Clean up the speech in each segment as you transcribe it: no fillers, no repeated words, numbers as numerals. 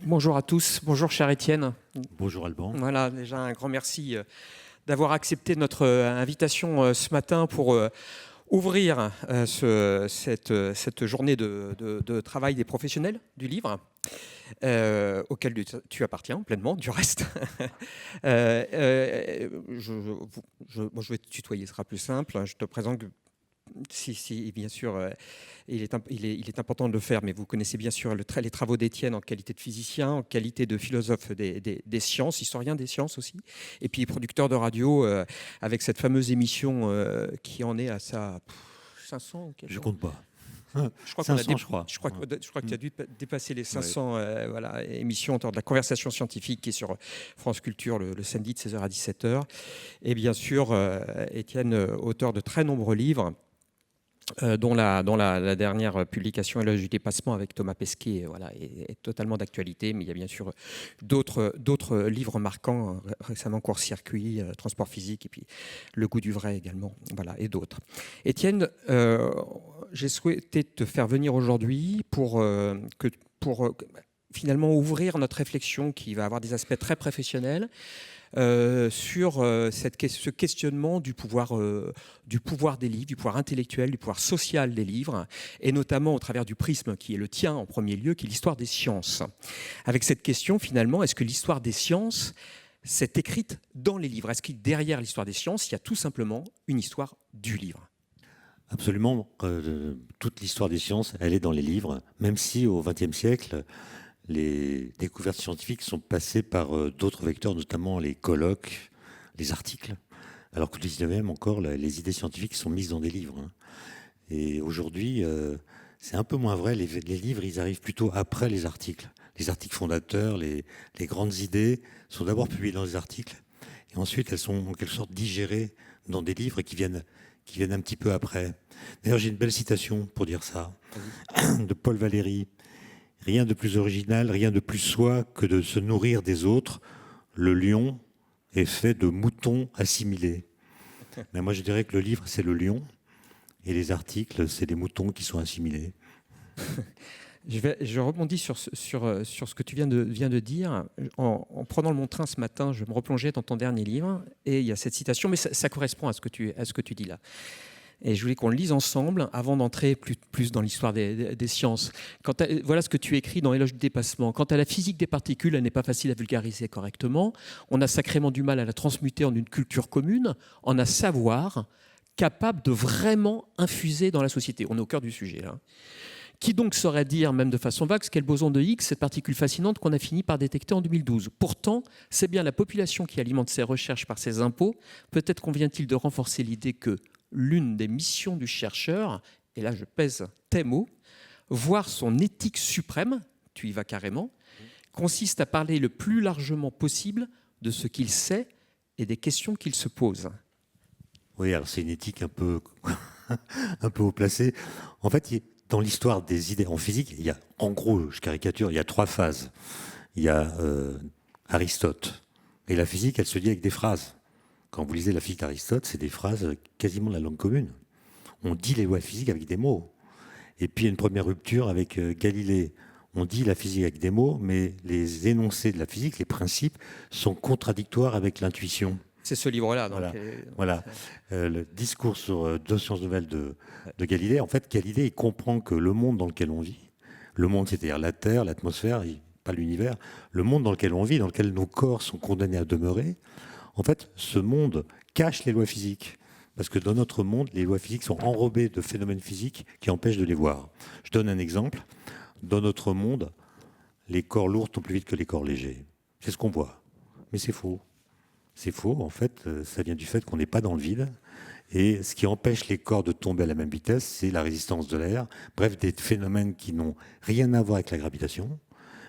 Bonjour à tous, bonjour cher Étienne. Bonjour Alban. Voilà, déjà un grand merci d'avoir accepté notre invitation ce matin pour ouvrir cette journée de travail des professionnels du livre, auquel tu appartiens pleinement, du reste. Moi, je vais te tutoyer, ce sera plus simple. Je te présente. Si, bien sûr, il est important de le faire, mais vous connaissez bien sûr les travaux d'Étienne en qualité de physicien, en qualité de philosophe des sciences, historien des sciences aussi, et puis producteur de radio avec cette fameuse émission qui en est à sa 500 ou quelque Je chose. compte pas. Je crois 500, je crois. je crois que tu as dû dépasser les 500 voilà, émissions autour de la conversation scientifique qui est sur France Culture le samedi de 16h à 17h. Et bien sûr, Étienne, auteur de très nombreux livres, dont la dernière publication, Éloge du dépassement avec Thomas Pesquet, voilà, est totalement d'actualité. Mais il y a bien sûr d'autres livres marquants, récemment Court-circuit, Transport physique, et puis Le goût du vrai également, voilà, et d'autres. Étienne, j'ai souhaité te faire venir aujourd'hui pour finalement ouvrir notre réflexion qui va avoir des aspects très professionnels, sur ce questionnement du pouvoir des livres, du pouvoir intellectuel, du pouvoir social des livres, et notamment au travers du prisme qui est le tien en premier lieu, qui est l'histoire des sciences. Avec cette question, finalement, est-ce que l'histoire des sciences s'est écrite dans les livres? Est-ce que derrière l'histoire des sciences, il y a tout simplement une histoire du livre? Absolument. Toute l'histoire des sciences, elle est dans les livres, même si au XXe siècle, les découvertes scientifiques sont passées par d'autres vecteurs, notamment les colloques, les articles, alors que le XIXe encore, les idées scientifiques sont mises dans des livres. Et aujourd'hui, c'est un peu moins vrai. Les livres, ils arrivent plutôt après les articles. Les articles fondateurs, les grandes idées sont d'abord publiées dans les articles, et ensuite elles sont en quelque sorte digérées dans des livres qui viennent un petit peu après. D'ailleurs, j'ai une belle citation pour dire ça, de Paul Valéry. Rien de plus original, rien de plus soi que de se nourrir des autres. Le lion est fait de moutons assimilés. Mais moi, je dirais que le livre, c'est le lion, et les articles, c'est les moutons qui sont assimilés. Je rebondis sur ce que tu viens de dire. En prenant mon train ce matin, je me replongeais dans ton dernier livre, et il y a cette citation, mais ça correspond à ce que tu dis là. Et je voulais qu'on le lise ensemble avant d'entrer plus dans l'histoire des sciences. Voilà ce que tu écris dans Éloge du dépassement. Quant à la physique des particules, elle n'est pas facile à vulgariser correctement. On a sacrément du mal à la transmuter en une culture commune, en un savoir capable de vraiment infuser dans la société. On est au cœur du sujet là. Qui donc saurait dire, même de façon vague, ce qu'est le boson de Higgs, cette particule fascinante qu'on a fini par détecter en 2012? Pourtant, c'est bien la population qui alimente ses recherches par ses impôts. Peut-être convient-il de renforcer l'idée que l'une des missions du chercheur, et là je pèse tes mots, voir son éthique suprême, tu y vas carrément, consiste à parler le plus largement possible de ce qu'il sait et des questions qu'il se pose. Oui, alors c'est une éthique un peu haut placée. En fait, dans l'histoire des idées en physique, il y a, en gros, je caricature, il y a 3 phases. Il y a Aristote. Et la physique, elle se dit avec des phrases. Quand vous lisez la physique d'Aristote, c'est des phrases quasiment de la langue commune. On dit les lois physiques avec des mots. Et puis il y a une première rupture avec Galilée. On dit la physique avec des mots, mais les énoncés de la physique, les principes, sont contradictoires avec l'intuition. C'est ce livre-là. Voilà. Le discours sur 2 sciences nouvelles de Galilée. En fait, Galilée, il comprend que le monde dans lequel on vit, le monde, c'est-à-dire la Terre, l'atmosphère, pas l'univers, le monde dans lequel on vit, dans lequel nos corps sont condamnés à demeurer, en fait, ce monde cache les lois physiques. Parce que dans notre monde, les lois physiques sont enrobées de phénomènes physiques qui empêchent de les voir. Je donne un exemple. Dans notre monde, les corps lourds tombent plus vite que les corps légers. C'est ce qu'on voit. Mais c'est faux. C'est faux. En fait, ça vient du fait qu'on n'est pas dans le vide. Et ce qui empêche les corps de tomber à la même vitesse, c'est la résistance de l'air. Bref, des phénomènes qui n'ont rien à voir avec la gravitation,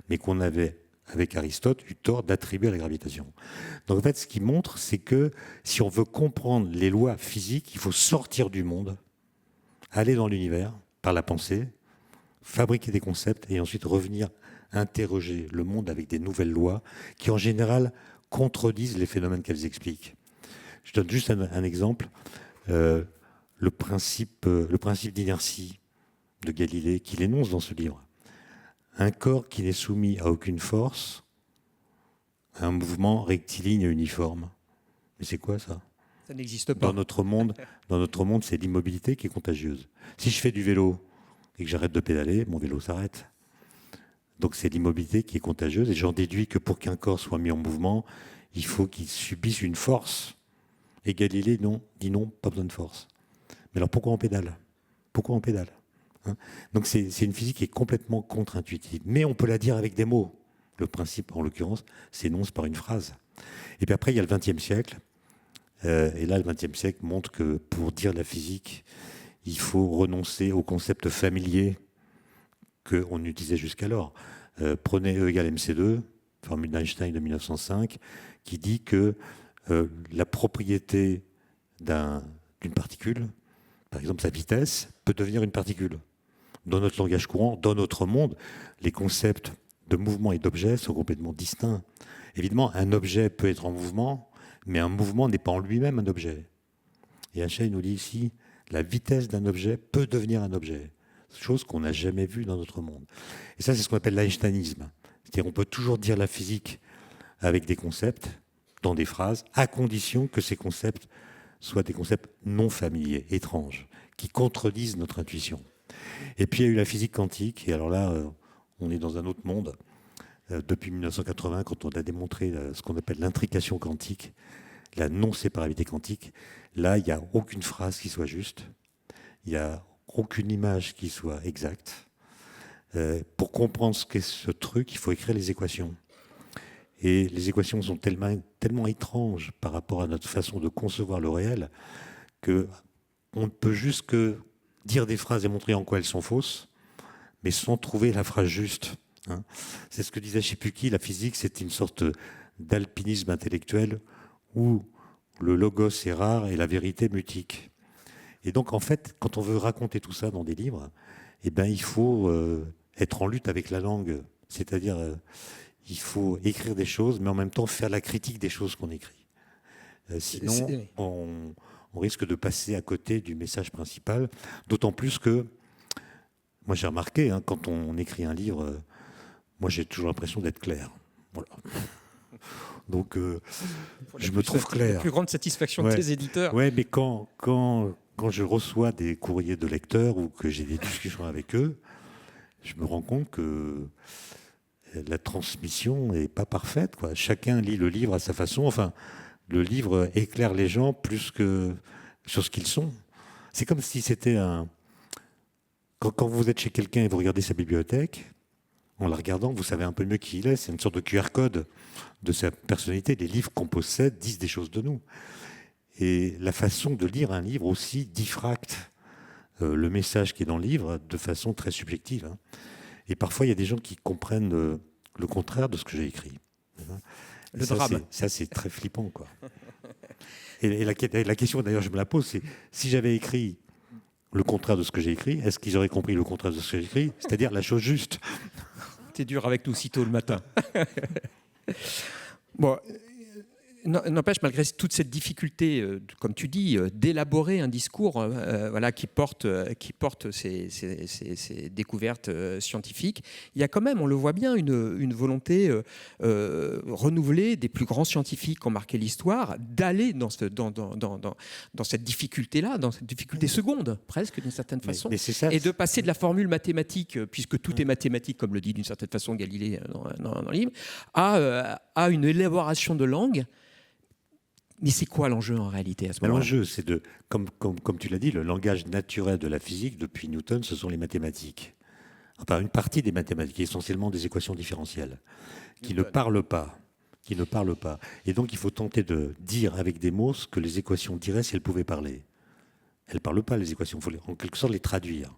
mais qu'on avait, avec Aristote, eu tort d'attribuer à la gravitation. Donc en fait, ce qu'il montre, c'est que si on veut comprendre les lois physiques, il faut sortir du monde, aller dans l'univers par la pensée, fabriquer des concepts et ensuite revenir interroger le monde avec des nouvelles lois qui, en général, contredisent les phénomènes qu'elles expliquent. Je donne juste un exemple. Le principe d'inertie de Galilée, qu'il énonce dans ce livre. un corps qui n'est soumis à aucune force, a un mouvement rectiligne et uniforme. Mais c'est quoi ça ? Ça n'existe pas. Dans notre monde, c'est l'immobilité qui est contagieuse. Si je fais du vélo et que j'arrête de pédaler, mon vélo s'arrête. Donc c'est l'immobilité qui est contagieuse. Et j'en déduis que pour qu'un corps soit mis en mouvement, il faut qu'il subisse une force. Et Galilée dit non, pas besoin de force. Mais alors pourquoi on pédale ? Pourquoi on pédale ? Donc c'est une physique qui est complètement contre-intuitive. Mais on peut la dire avec des mots. Le principe, en l'occurrence, s'énonce par une phrase. Et puis après, il y a le XXe siècle. Et là, le XXe siècle montre que pour dire la physique, il faut renoncer aux concepts familiers qu'on utilisait jusqu'alors. Prenez E égale mc2, formule d'Einstein de 1905, qui dit que la propriété d'une particule, par exemple sa vitesse, peut devenir une particule. Dans notre langage courant, dans notre monde, les concepts de mouvement et d'objet sont complètement distincts. Évidemment, un objet peut être en mouvement, mais un mouvement n'est pas en lui-même un objet. Et Einstein nous dit ici, la vitesse d'un objet peut devenir un objet, chose qu'on n'a jamais vue dans notre monde. Et ça, c'est ce qu'on appelle l'einsteinisme. C'est-à-dire qu'on peut toujours dire la physique avec des concepts, dans des phrases, à condition que ces concepts soient des concepts non familiers, étranges, qui contredisent notre intuition. Et puis il y a eu la physique quantique, et alors là, on est dans un autre monde. Depuis 1980, quand on a démontré ce qu'on appelle l'intrication quantique, la non-séparabilité quantique, là, il n'y a aucune phrase qui soit juste, il n'y a aucune image qui soit exacte. Pour comprendre ce qu'est ce truc, il faut écrire les équations. Et les équations sont tellement étranges par rapport à notre façon de concevoir le réel qu'on ne peut juste que dire des phrases et montrer en quoi elles sont fausses, mais sans trouver la phrase juste. C'est ce que disait je ne sais plus qui, la physique, c'est une sorte d'alpinisme intellectuel où le logos est rare et la vérité mutique. Et donc, en fait, quand on veut raconter tout ça dans des livres, eh ben, il faut être en lutte avec la langue. C'est-à-dire, il faut écrire des choses, mais en même temps faire la critique des choses qu'on écrit. Sinon, on risque de passer à côté du message principal, d'autant plus que, moi j'ai remarqué, quand on écrit un livre, moi j'ai toujours l'impression d'être clair. Voilà. Donc, je me trouve clair. La plus grande satisfaction de tes éditeurs. Oui, mais quand je reçois des courriers de lecteurs ou que j'ai des discussions avec eux, je me rends compte que la transmission n'est pas parfaite, quoi. Chacun lit le livre à sa façon. Enfin, le livre éclaire les gens plus que sur ce qu'ils sont. C'est comme si c'était un... Quand vous êtes chez quelqu'un et vous regardez sa bibliothèque, en la regardant, vous savez un peu mieux qui il est. C'est une sorte de QR code de sa personnalité. Les livres qu'on possède disent des choses de nous. Et la façon de lire un livre aussi diffracte le message qui est dans le livre de façon très subjective. Et parfois, il y a des gens qui comprennent le contraire de ce que j'ai écrit. Le drame. Ça, c'est très flippant, quoi. Et la question, d'ailleurs, je me la pose, c'est si j'avais écrit le contraire de ce que j'ai écrit, est-ce qu'ils auraient compris le contraire de ce que j'ai écrit ? C'est-à-dire la chose juste. T'es dur avec nous si tôt le matin. Bon, n'empêche, malgré toute cette difficulté, comme tu dis, d'élaborer un discours voilà, qui porte ces découvertes scientifiques, il y a quand même, on le voit bien, une volonté renouvelée des plus grands scientifiques qui ont marqué l'histoire d'aller dans cette difficulté-là, dans cette difficulté seconde, presque, d'une certaine façon, mais c'est ça, et de passer de la formule mathématique, puisque tout est mathématique, comme le dit d'une certaine façon Galilée dans le livre, à une élaboration de langue. Mais c'est quoi l'enjeu en réalité à ce moment-là ? L'enjeu, c'est comme tu l'as dit, le langage naturel de la physique depuis Newton, ce sont les mathématiques. Enfin, une partie des mathématiques, essentiellement des équations différentielles, qui ne parlent pas. Et donc, il faut tenter de dire avec des mots ce que les équations diraient si elles pouvaient parler. Elles ne parlent pas, les équations. Il faut en quelque sorte les traduire.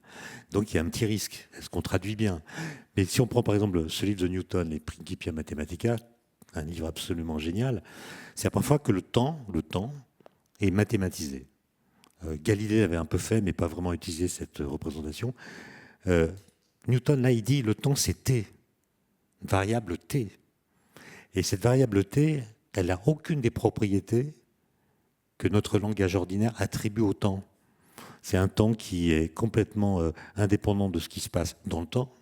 Donc, il y a un petit risque. Est-ce qu'on traduit bien ? Mais si on prend par exemple ce livre de Newton, les Principia Mathematica, un livre absolument génial, c'est parfois que le temps est mathématisé. Galilée avait un peu fait, mais pas vraiment utilisé cette représentation. Newton, là, il dit le temps, c'est t, une variable t. Et cette variable t, elle n'a aucune des propriétés que notre langage ordinaire attribue au temps. C'est un temps qui est complètement indépendant de ce qui se passe dans le temps.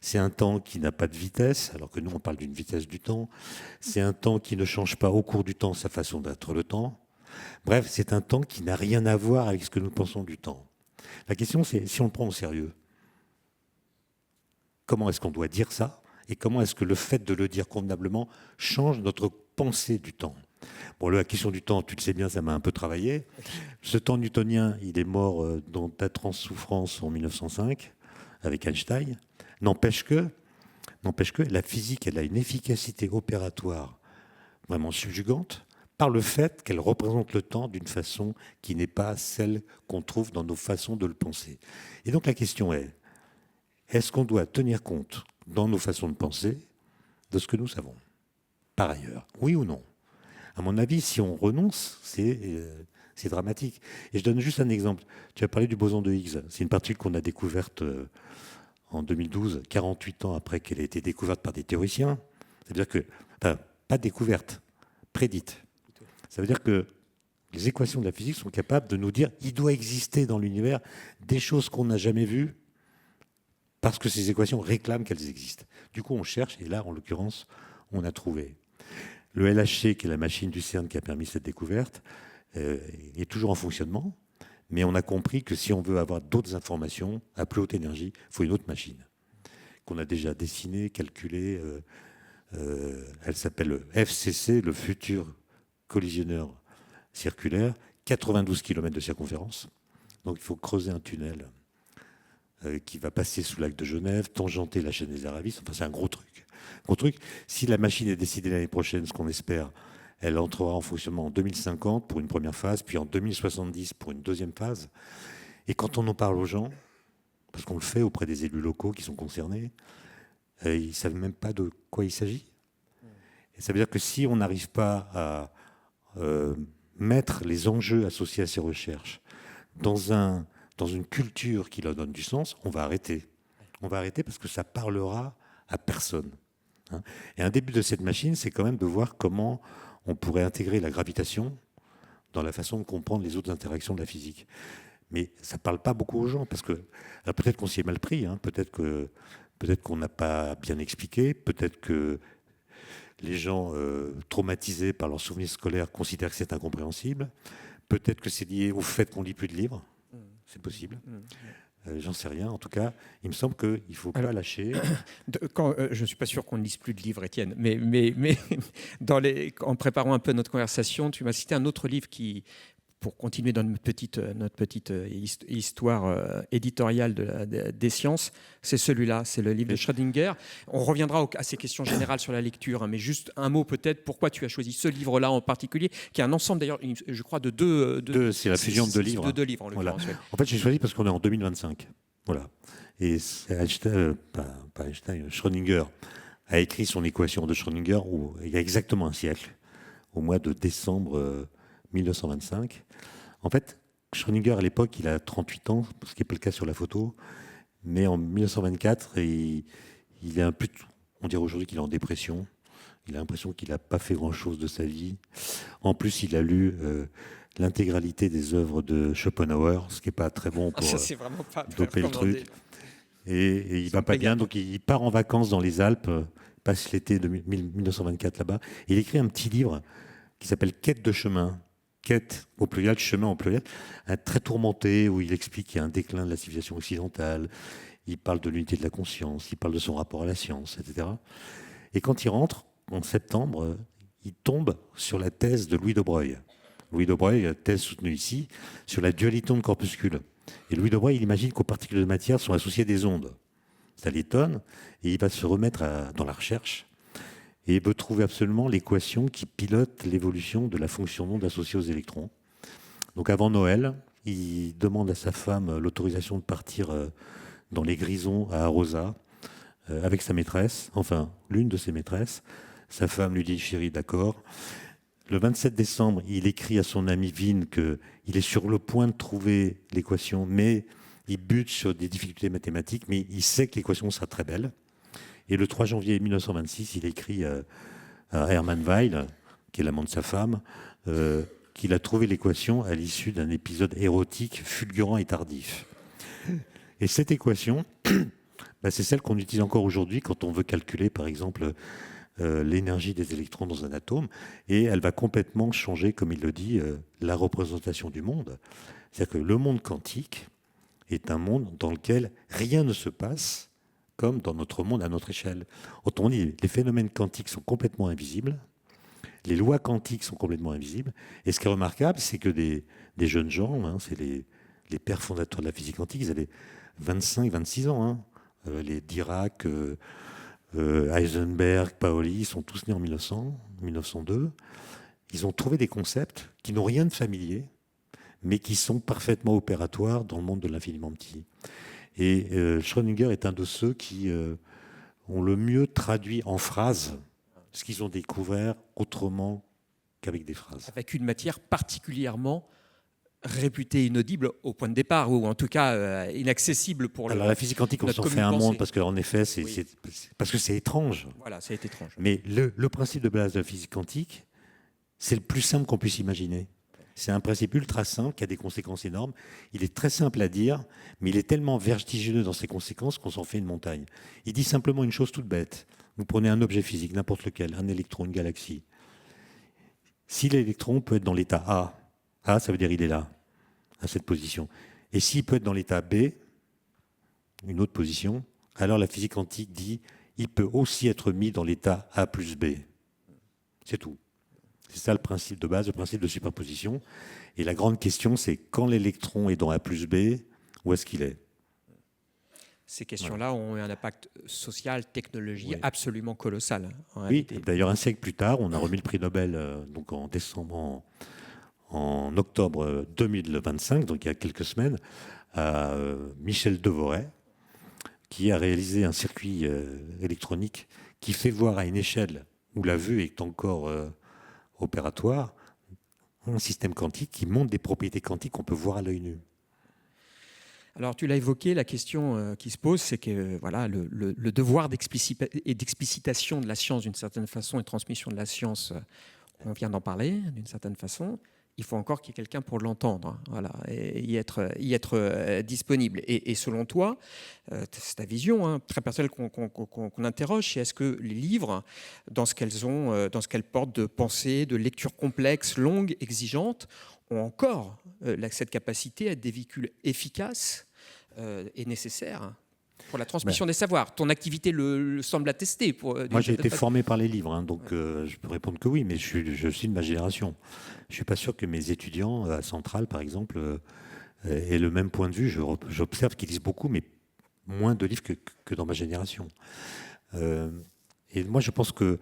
C'est un temps qui n'a pas de vitesse, alors que nous, on parle d'une vitesse du temps. C'est un temps qui ne change pas au cours du temps sa façon d'être le temps. Bref, c'est un temps qui n'a rien à voir avec ce que nous pensons du temps. La question, c'est si on le prend au sérieux, comment est-ce qu'on doit dire ça? Et comment est-ce que le fait de le dire convenablement change notre pensée du temps? Bon, la question du temps, tu le sais bien, ça m'a un peu travaillé. Ce temps newtonien, il est mort dans d'atroces souffrances en 1905 avec Einstein. N'empêche que la physique, elle a une efficacité opératoire vraiment subjugante par le fait qu'elle représente le temps d'une façon qui n'est pas celle qu'on trouve dans nos façons de le penser. Et donc la question est, est-ce qu'on doit tenir compte dans nos façons de penser de ce que nous savons par ailleurs? Oui ou non? À mon avis, si on renonce, c'est dramatique. Et je donne juste un exemple. Tu as parlé du boson de Higgs. C'est une particule qu'on a découverte en 2012, 48 ans après qu'elle ait été découverte par des théoriciens. C'est-à-dire que, enfin, pas découverte, prédite. Ça veut dire que les équations de la physique sont capables de nous dire qu'il doit exister dans l'univers des choses qu'on n'a jamais vues parce que ces équations réclament qu'elles existent. Du coup, on cherche, et là, en l'occurrence, on a trouvé. Le LHC, qui est la machine du CERN qui a permis cette découverte, est toujours en fonctionnement, mais on a compris que si on veut avoir d'autres informations à plus haute énergie, il faut une autre machine qu'on a déjà dessinée, calculée. Elle s'appelle le FCC, le futur collisionneur circulaire, 92 km de circonférence. Donc il faut creuser un tunnel qui va passer sous le lac de Genève, tangenter la chaîne des Aravis. Enfin, c'est un gros truc. Gros truc. Si la machine est décidée l'année prochaine, ce qu'on espère, elle entrera en fonctionnement en 2050 pour une première phase, puis en 2070 pour une deuxième phase. Et quand on en parle aux gens, parce qu'on le fait auprès des élus locaux qui sont concernés, ils ne savent même pas de quoi il s'agit. Et ça veut dire que si on n'arrive pas à mettre les enjeux associés à ces recherches dans une culture qui leur donne du sens, on va arrêter. On va arrêter parce que ça parlera à personne. Et un début de cette machine, c'est quand même de voir comment on pourrait intégrer la gravitation dans la façon de comprendre les autres interactions de la physique. Mais ça ne parle pas beaucoup aux gens, parce que peut-être qu'on s'y est mal pris, peut-être qu'on n'a pas bien expliqué, peut-être que les gens traumatisés par leurs souvenirs scolaires considèrent que c'est incompréhensible, peut-être que c'est lié au fait qu'on ne lit plus de livres, c'est possible. J'en sais rien. En tout cas, il me semble qu'il ne faut pas lâcher. Je ne suis pas sûr qu'on ne lise plus de livres, Étienne, mais en préparant un peu notre conversation, tu m'as cité un autre livre qui, pour continuer dans notre petite histoire éditoriale des sciences, c'est celui-là, c'est le livre de Schrödinger. On reviendra à ces questions générales sur la lecture, mais juste un mot peut-être, pourquoi tu as choisi ce livre-là en particulier, qui est un ensemble d'ailleurs, je crois, de deux c'est la fusion de deux livres. De deux livres en l'occurrence. Voilà. En fait, j'ai choisi parce qu'on est en 2025. Voilà. Et Einstein, pas Einstein, Schrödinger a écrit son équation de Schrödinger il y a exactement un siècle, au mois de décembre 1925. En fait, Schrödinger, à l'époque, il a 38 ans, ce qui n'est pas le cas sur la photo, mais en 1924, il est on dirait aujourd'hui qu'il est en dépression. Il a l'impression qu'il n'a pas fait grand-chose de sa vie. En plus, il a lu l'intégralité des œuvres de Schopenhauer, ce qui n'est pas très bon pour doper le truc. Et il ne va pas bien, donc il part en vacances dans les Alpes, passe l'été de 1924 là-bas. Il écrit un petit livre qui s'appelle « Quête de chemin ». Quête au pluriel, chemin au pluriel, très tourmenté, où il explique qu'il y a un déclin de la civilisation occidentale, il parle de l'unité de la conscience, il parle de son rapport à la science, etc. Et quand il rentre, en septembre, il tombe sur la thèse de Louis de Broglie. Louis de Broglie, thèse soutenue ici, sur la dualité de corpuscules. Et Louis de Broglie, il imagine qu'aux particules de matière sont associées des ondes. Ça l'étonne, et il va se remettre dans la recherche. Et il veut trouver absolument l'équation qui pilote l'évolution de la fonction d'onde associée aux électrons. Donc avant Noël, il demande à sa femme l'autorisation de partir dans les Grisons à Arosa avec sa maîtresse, enfin l'une de ses maîtresses. Sa femme lui dit « Chérie, d'accord ». Le 27 décembre, il écrit à son ami Wien qu'il est sur le point de trouver l'équation, mais il bute sur des difficultés mathématiques, mais il sait que l'équation sera très belle. Et le 3 janvier 1926, il écrit à Hermann Weyl, qui est l'amant de sa femme, qu'il a trouvé l'équation à l'issue d'un épisode érotique fulgurant et tardif. Et cette équation, C'est celle qu'on utilise encore aujourd'hui quand on veut calculer, par exemple, l'énergie des électrons dans un atome, et elle va complètement changer, comme il le dit, la représentation du monde. C'est-à-dire que le monde quantique est un monde dans lequel rien ne se passe comme dans notre monde à notre échelle. Autrement dit, les phénomènes quantiques sont complètement invisibles, les lois quantiques sont complètement invisibles, et ce qui est remarquable, c'est que des jeunes gens, hein, c'est les pères fondateurs de la physique quantique, ils avaient 25-26 ans, hein. Les Dirac, Heisenberg, Paoli, ils sont tous nés en 1900, 1902. Ils ont trouvé des concepts qui n'ont rien de familier, mais qui sont parfaitement opératoires dans le monde de l'infiniment petit. Et Schrödinger est un de ceux qui ont le mieux traduit en phrases ce qu'ils ont découvert autrement qu'avec des phrases. Avec une matière particulièrement réputée inaudible au point de départ, ou en tout cas inaccessible pour Alors la physique quantique, on s'en fait un monde, parce qu'en effet, parce que c'est étrange. Voilà, c'est étrange. Mais le principe de base de la physique quantique, c'est le plus simple qu'on puisse imaginer. C'est un principe ultra simple qui a des conséquences énormes. Il est très simple à dire, mais il est tellement vertigineux dans ses conséquences qu'on s'en fait une montagne. Il dit simplement une chose toute bête. Vous prenez un objet physique, n'importe lequel, un électron, une galaxie. Si l'électron peut être dans l'état A, ça veut dire il est là, à cette position. Et s'il peut être dans l'état B, une autre position, alors la physique quantique dit il peut aussi être mis dans l'état A plus B. C'est tout. C'est ça le principe de base, le principe de superposition. Et la grande question, c'est quand l'électron est dans A plus B, où est-ce qu'il est ? Ces questions-là ont eu un impact social, technologique absolument colossal. Oui, d'ailleurs, un siècle plus tard, on a remis le prix Nobel donc en octobre 2025, donc il y a quelques semaines, à Michel Devoret, qui a réalisé un circuit électronique qui fait voir à une échelle où la vue est encore opératoire, un système quantique qui montre des propriétés quantiques qu'on peut voir à l'œil nu. Alors, tu l'as évoqué, la question qui se pose, c'est que voilà, le devoir d'explicitation de la science, d'une certaine façon, et de transmission de la science, on vient d'en parler, d'une certaine façon. Il faut encore qu'il y ait quelqu'un pour l'entendre, voilà, et y être disponible. Et selon toi, c'est ta vision très personnelle qu'on interroge, c'est est-ce que les livres, dans ce qu'elles portent de pensée, de lecture complexe, longue, exigeante, ont encore cette capacité à être des véhicules efficaces et nécessaires pour la transmission des savoirs. Ton activité le semble attester. Moi, j'ai été formé par les livres, donc je peux répondre que oui, mais je suis de ma génération. Je ne suis pas sûr que mes étudiants à Centrale, par exemple, aient le même point de vue. J'observe qu'ils lisent beaucoup, mais moins de livres que dans ma génération. Et moi, je pense que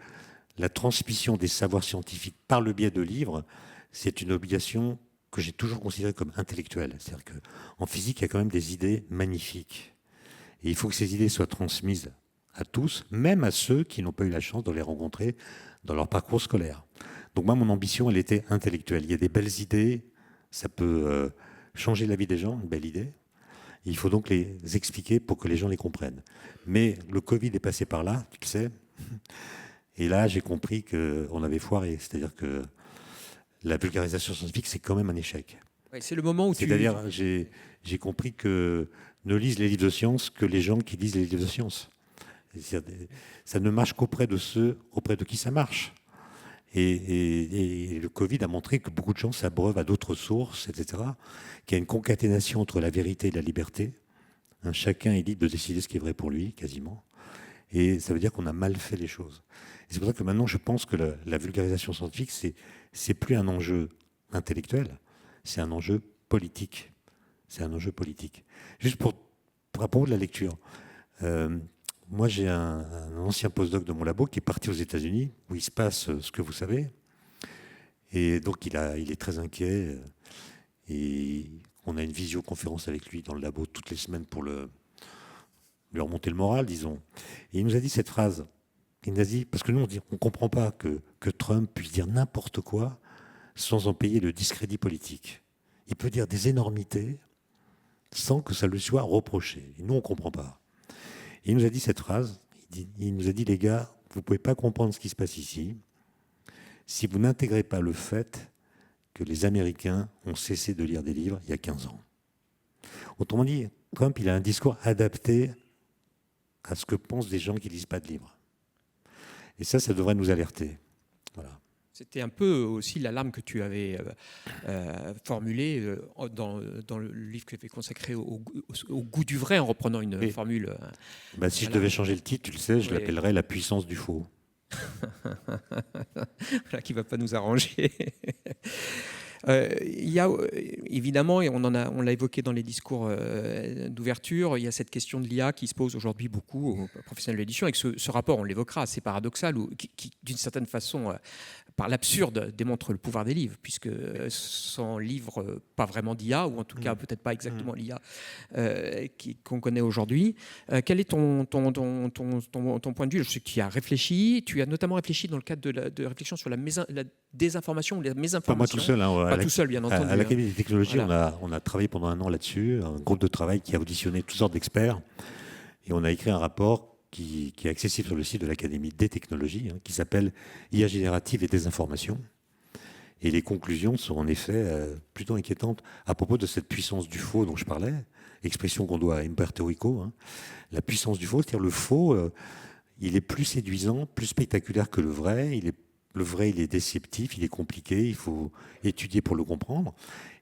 la transmission des savoirs scientifiques par le biais de livres, c'est une obligation que j'ai toujours considérée comme intellectuelle. C'est-à-dire qu'en physique, il y a quand même des idées magnifiques. Et il faut que ces idées soient transmises à tous, même à ceux qui n'ont pas eu la chance de les rencontrer dans leur parcours scolaire. Donc moi, mon ambition, elle était intellectuelle. Il y a des belles idées, ça peut changer la vie des gens, une belle idée. Il faut donc les expliquer pour que les gens les comprennent. Mais le Covid est passé par là, tu le sais. Et là, j'ai compris qu'on avait foiré. C'est-à-dire que la vulgarisation scientifique, c'est quand même un échec. Oui, c'est le moment où C'est-à-dire, j'ai compris que ne lisent les livres de science que les gens qui lisent les livres de science. Ça ne marche qu'auprès de ceux auprès de qui ça marche. Et le Covid a montré que beaucoup de gens s'abreuvent à d'autres sources, etc., qu'il y a une concaténation entre la vérité et la liberté. Chacun est libre de décider ce qui est vrai pour lui, quasiment. Et ça veut dire qu'on a mal fait les choses. Et c'est pour ça que maintenant, je pense que la vulgarisation scientifique, c'est plus un enjeu intellectuel, c'est un enjeu politique. C'est un enjeu politique. Juste pour à propos de la lecture. Moi, j'ai un ancien postdoc de mon labo qui est parti aux États-Unis, où il se passe ce que vous savez. Et donc, il est très inquiet. Et on a une visioconférence avec lui dans le labo toutes les semaines pour lui remonter le moral, disons. Et il nous a dit cette phrase. Il nous a dit, parce que nous, on ne comprend pas que Trump puisse dire n'importe quoi sans en payer le discrédit politique. Il peut dire des énormités sans que ça lui soit reproché. Et nous, on ne comprend pas. Et il nous a dit cette phrase, il nous a dit, les gars, vous ne pouvez pas comprendre ce qui se passe ici si vous n'intégrez pas le fait que les Américains ont cessé de lire des livres il y a 15 ans. Autrement dit, Trump, il a un discours adapté à ce que pensent des gens qui ne lisent pas de livres. Et ça devrait nous alerter. Voilà. C'était un peu aussi l'alarme que tu avais formulée dans le livre que tu avais consacré au goût du vrai, en reprenant une formule. Si je devais changer le titre, tu le sais, je l'appellerais La puissance du faux. Voilà, qui ne va pas nous arranger. Il y a évidemment, et on l'a évoqué dans les discours d'ouverture, il y a cette question de l'IA qui se pose aujourd'hui beaucoup aux professionnels de l'édition, et que ce rapport, on l'évoquera, assez paradoxal, ou qui d'une certaine façon, par l'absurde, démontre le pouvoir des livres, puisque sans livre, pas vraiment d'IA, ou en tout cas peut-être pas exactement l'IA qu'on connaît aujourd'hui. Quel est ton point de vue? Je sais que tu y as réfléchi, tu as notamment réfléchi dans le cadre de réflexion sur la désinformation ou la mésinformation. Pas moi tout seul, pas tout seul, bien entendu. À l'Académie des technologies, voilà. on a travaillé pendant un an là-dessus, un groupe de travail qui a auditionné toutes sortes d'experts, et on a écrit un rapport qui est accessible sur le site de l'Académie des technologies, qui s'appelle IA générative et désinformation. Et les conclusions sont en effet plutôt inquiétantes à propos de cette puissance du faux dont je parlais, expression qu'on doit à Umberto Eco. La puissance du faux, c'est-à-dire le faux, il est plus séduisant, plus spectaculaire que le vrai. Le vrai, il est déceptif, il est compliqué, il faut étudier pour le comprendre.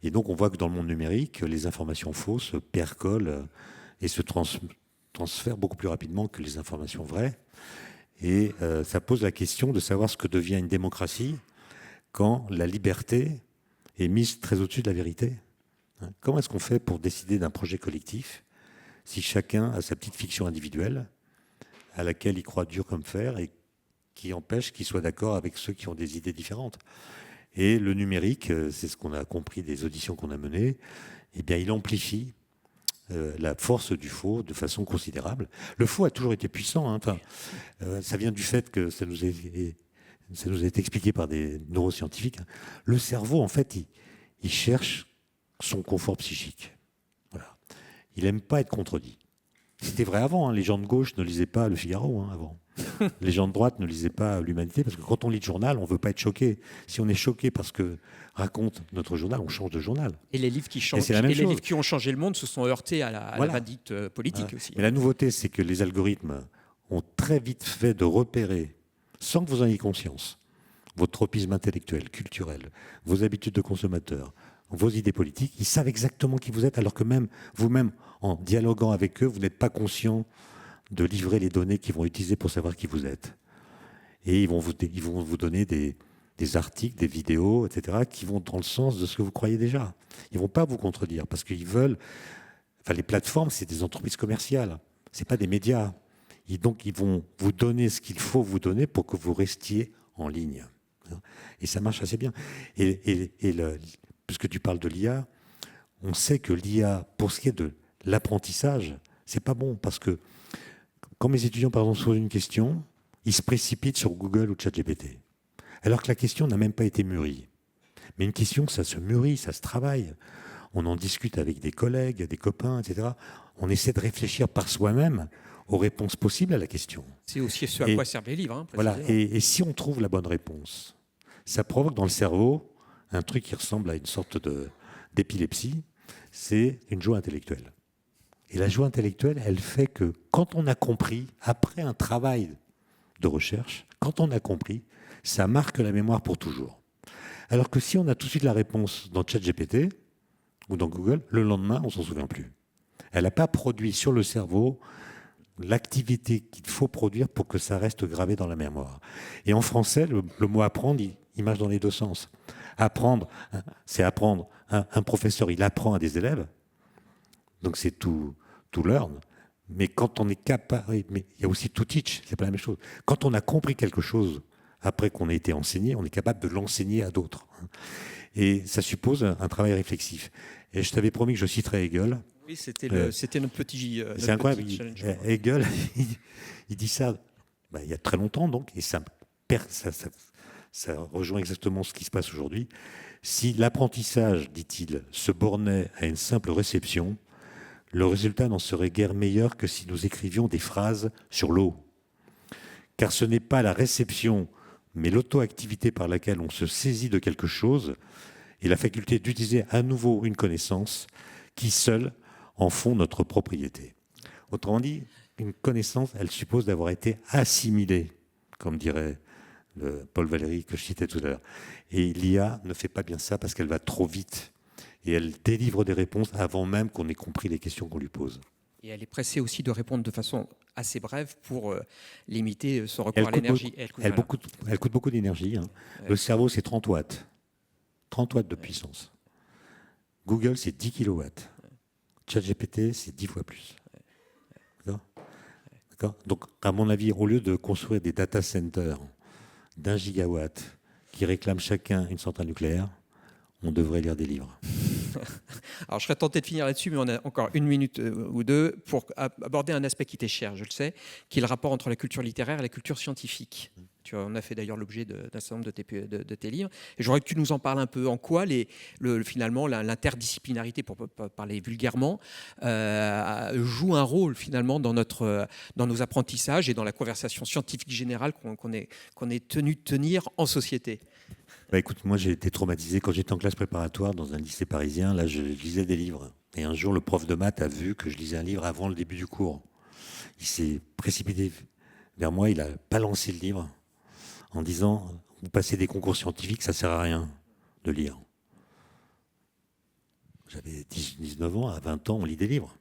Et donc, on voit que dans le monde numérique, les informations fausses percolent et se transfèrent beaucoup plus rapidement que les informations vraies. Et ça pose la question de savoir ce que devient une démocratie quand la liberté est mise très au-dessus de la vérité. Comment est-ce qu'on fait pour décider d'un projet collectif si chacun a sa petite fiction individuelle à laquelle il croit dur comme fer et qui empêche qu'il soit d'accord avec ceux qui ont des idées différentes? Et le numérique, c'est ce qu'on a compris des auditions qu'on a menées, eh bien, il amplifie la force du faux de façon considérable. Le faux a toujours été puissant. Ça vient du fait que ça nous a été expliqué par des neuroscientifiques. Le cerveau, en fait, il cherche son confort psychique. Voilà. Il n'aime pas être contredit. C'était vrai avant. Les gens de gauche ne lisaient pas Le Figaro avant. Les gens de droite ne lisaient pas l'Humanité, parce que quand on lit le journal, on ne veut pas être choqué. Si on est choqué parce que raconte notre journal, on change de journal. Et les livres qui changent, les livres qui ont changé le monde se sont heurtés à la vindicte politique aussi. Mais la nouveauté, c'est que les algorithmes ont très vite fait de repérer, sans que vous en ayez conscience, votre tropisme intellectuel, culturel, vos habitudes de consommateur, vos idées politiques. Ils savent exactement qui vous êtes, alors que même vous-même, en dialoguant avec eux, vous n'êtes pas conscient de livrer les données qu'ils vont utiliser pour savoir qui vous êtes. Et ils vont vous donner des articles, des vidéos, etc., qui vont dans le sens de ce que vous croyez déjà. Ils ne vont pas vous contredire, parce qu'ils veulent... Enfin, les plateformes, c'est des entreprises commerciales, ce n'est pas des médias. Et donc, ils vont vous donner ce qu'il faut vous donner pour que vous restiez en ligne. Et ça marche assez bien. Puisque tu parles de l'IA, on sait que l'IA, pour ce qui est de l'apprentissage, c'est pas bon, parce que quand mes étudiants, par exemple, se posent une question, ils se précipitent sur Google ou ChatGPT. Alors que la question n'a même pas été mûrie. Mais une question, ça se mûrit, ça se travaille. On en discute avec des collègues, des copains, etc. On essaie de réfléchir par soi-même aux réponses possibles à la question. C'est aussi ce à quoi servent les livres. Voilà. Et si on trouve la bonne réponse, ça provoque dans le cerveau un truc qui ressemble à une sorte d'épilepsie, c'est une joie intellectuelle. Et la joie intellectuelle, elle fait que quand on a compris, après un travail de recherche, quand on a compris, ça marque la mémoire pour toujours. Alors que si on a tout de suite la réponse dans ChatGPT ou dans Google, le lendemain, on ne s'en souvient plus. Elle n'a pas produit sur le cerveau l'activité qu'il faut produire pour que ça reste gravé dans la mémoire. Et en français, le mot apprendre, il marche dans les deux sens. Apprendre, c'est apprendre. Un professeur, il apprend à des élèves, donc c'est to learn. Mais quand on est capable, mais il y a aussi to teach, c'est pas la même chose. Quand on a compris quelque chose après qu'on a été enseigné, on est capable de l'enseigner à d'autres. Et ça suppose un travail réflexif. Et je t'avais promis que je citerais Hegel. Oui, c'était notre petit. C'est incroyable. Hegel, il dit ça il y a très longtemps, donc, et ça rejoint exactement ce qui se passe aujourd'hui. Si l'apprentissage, dit-il, se bornait à une simple réception, le résultat n'en serait guère meilleur que si nous écrivions des phrases sur l'eau. Car ce n'est pas la réception, mais l'auto-activité par laquelle on se saisit de quelque chose et la faculté d'utiliser à nouveau une connaissance qui, seule, en font notre propriété. Autrement dit, une connaissance, elle suppose d'avoir été assimilée, comme dirait Paul Valéry que je citais tout à l'heure. Et l'IA ne fait pas bien ça parce qu'elle va trop vite. Et elle délivre des réponses avant même qu'on ait compris les questions qu'on lui pose. Et elle est pressée aussi de répondre de façon assez brève pour limiter son recours à l'énergie. Elle coûte beaucoup d'énergie. Hein. Le cerveau, c'est 30 watts. 30 watts de puissance. Google, c'est 10 kilowatts. ChatGPT, c'est 10 fois plus. D'accord ? Donc, à mon avis, au lieu de construire des data centers d'1 gigawatt qui réclament chacun une centrale nucléaire, on devrait lire des livres. Alors, je serais tenté de finir là-dessus, mais on a encore une minute ou deux pour aborder un aspect qui t'est cher, je le sais, qui est le rapport entre la culture littéraire et la culture scientifique. Tu en as fait d'ailleurs l'objet d'un certain nombre de tes livres. Et j'aurais que tu nous en parles un peu. En quoi, finalement, l'interdisciplinarité, pour parler vulgairement, joue un rôle, finalement, dans nos apprentissages et dans la conversation scientifique générale qu'on est tenu de tenir en société. Bah écoute, moi j'ai été traumatisé quand j'étais en classe préparatoire dans un lycée parisien. Là, je lisais des livres. Et un jour, le prof de maths a vu que je lisais un livre avant le début du cours. Il s'est précipité vers moi, il a balancé le livre en disant « Vous passez des concours scientifiques, ça sert à rien de lire. » J'avais 19 ans, à 20 ans, on lit des livres.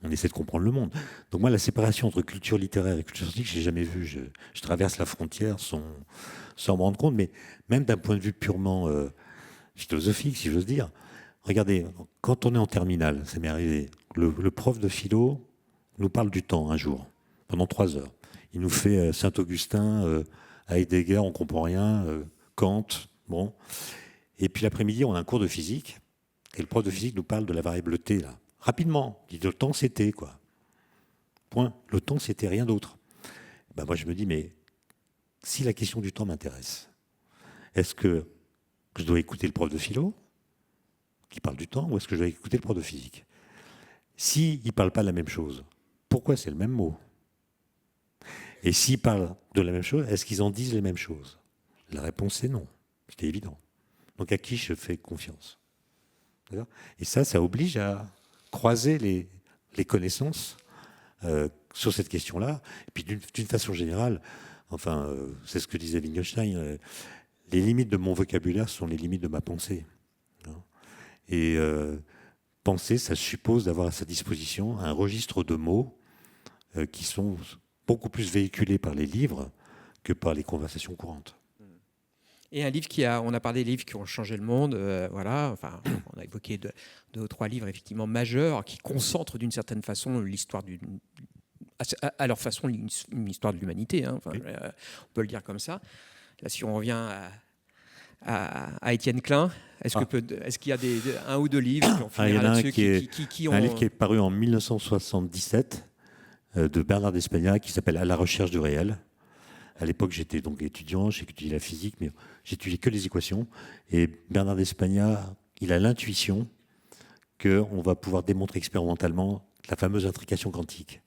On essaie de comprendre le monde. Donc moi, la séparation entre culture littéraire et culture scientifique, je l'ai jamais vue. Je traverse la frontière sans me rendre compte, mais même d'un point de vue purement philosophique, si j'ose dire. Regardez, quand on est en terminale, ça m'est arrivé, le prof de philo nous parle du temps un jour, pendant 3 heures. Il nous fait Saint-Augustin, Heidegger, on ne comprend rien, Kant, bon. Et puis l'après-midi, on a un cours de physique, et le prof de physique nous parle de la variable t, là. Rapidement, il dit le temps c'était quoi. Point. Le temps c'était rien d'autre. Ben moi je me dis mais si la question du temps m'intéresse, est-ce que je dois écouter le prof de philo qui parle du temps ou est-ce que je dois écouter le prof de physique? S'ils ne parlent pas de la même chose, pourquoi c'est le même mot? Et s'ils parlent de la même chose, est-ce qu'ils en disent les mêmes choses? La réponse est non. C'était évident. Donc à qui je fais confiance? Et ça oblige à croiser les connaissances sur cette question-là. Et puis d'une façon générale, enfin, c'est ce que disait Wittgenstein, les limites de mon vocabulaire sont les limites de ma pensée. Et penser, ça suppose d'avoir à sa disposition un registre de mots qui sont beaucoup plus véhiculés par les livres que par les conversations courantes. Et un livre on a parlé des livres qui ont changé le monde, voilà. Enfin, on a évoqué 2 ou 3 livres effectivement majeurs qui concentrent d'une certaine façon l'histoire à leur façon une histoire de l'humanité. Hein. Enfin, oui. On peut le dire comme ça. Là, si on revient à Étienne Klein, est-ce qu'il y a un ou 2 livres qui ont fini là-dessus qui ont... Un livre qui est paru en 1977 de Bernard d'Espagna qui s'appelle « À la recherche du réel ». À l'époque, j'étais donc étudiant, j'étudiais la physique, mais j'étudiais que les équations. Et Bernard d'Espagna, il a l'intuition qu'on va pouvoir démontrer expérimentalement la fameuse intrication quantique.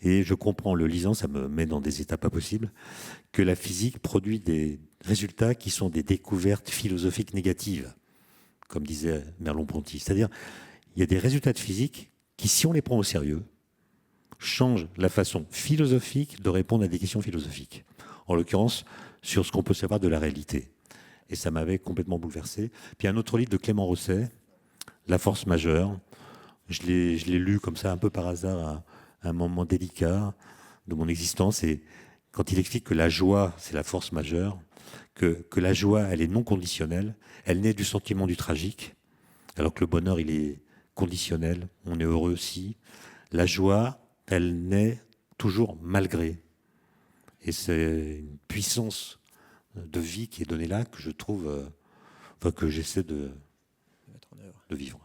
Et je comprends, le lisant, ça me met dans des états pas possibles, que la physique produit des résultats qui sont des découvertes philosophiques négatives, comme disait Merleau-Ponty. C'est-à-dire, il y a des résultats de physique qui, si on les prend au sérieux, changent la façon philosophique de répondre à des questions philosophiques. En l'occurrence, sur ce qu'on peut savoir de la réalité. Et ça m'avait complètement bouleversé. Puis un autre livre de Clément Rosset, La force majeure. Je l'ai lu comme ça, un peu par hasard, à un moment délicat de mon existence. Et quand il explique que la joie, c'est la force majeure, que la joie, elle est non conditionnelle, elle naît du sentiment du tragique, alors que le bonheur, il est conditionnel, on est heureux aussi. La joie, elle naît toujours malgré. Et c'est une puissance de vie qui est donnée là que je trouve, que j'essaie de vivre.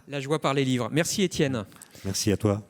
La joie par les livres. Merci Étienne. Merci à toi.